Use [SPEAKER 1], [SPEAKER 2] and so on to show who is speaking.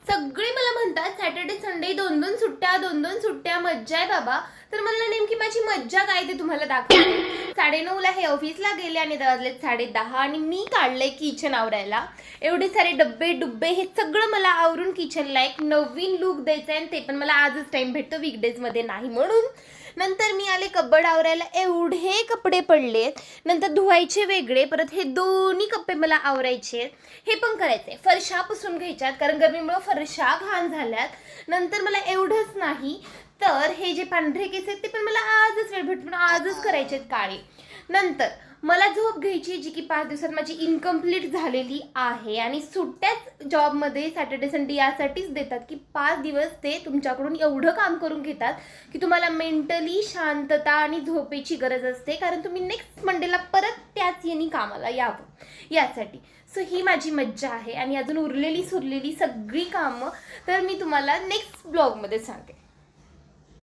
[SPEAKER 1] सगळे मला म्हणतात सॅटर्डे संडे 2-2 सुट्ट्या, 2-2 सुट्ट्या, मज्जा आहे बाबा. तर मला नेमकी माझी मज्जा काय ते तुम्हाला दाखवते. 9:30ला हे ऑफिसला गेले आणि वाजलेत 10:30 आणि मी काढलंय किचन आवरायला. एवढे सारे डब्बे डुब्बे हे सगळं मला आवरून किचनला एक नवीन लुक द्यायचा आहे आणि ते पण मला आजच टाइम भेटतो, वीकडेजमध्ये नाही. म्हणून नंतर मी आले कबड आवरायला. एवढे कपडे पडलेत, नंतर धुवायचे वेगळे, परत हे दोन्ही कप्पे मला आवरायचे, हे पण करायचे. फरशा पुसून घ्यायच्यात कारण गरमीमुळे फरशा घाण झाल्यात. नंतर मला एवढंच नाही तर हे जे पांढरे केस आहेत ते पण मला आजच वेळ भेटून आजच करायचे आहेत काळे. नंतर मला झोप घ्यायची जी की 5 दिवसात माझी इनकम्प्लीट झालेली आहे आणि सुट्ट्याच जॉबमध्ये सॅटर्डे संडे यासाठीच देतात की 5 दिवस ते तुमच्याकडून एवढं काम करून घेतात की तुम्हाला मेंटली शांतता आणि झोपेची गरज असते, कारण तुम्ही नेक्स्ट मंडेला परत त्याच येणी कामाला यावं यासाठी. सो ही माझी मज्जा आहे आणि अजून उरलेली सुरलेली सगळी कामं तर मी तुम्हाला नेक्स्ट ब्लॉगमध्ये सांगते.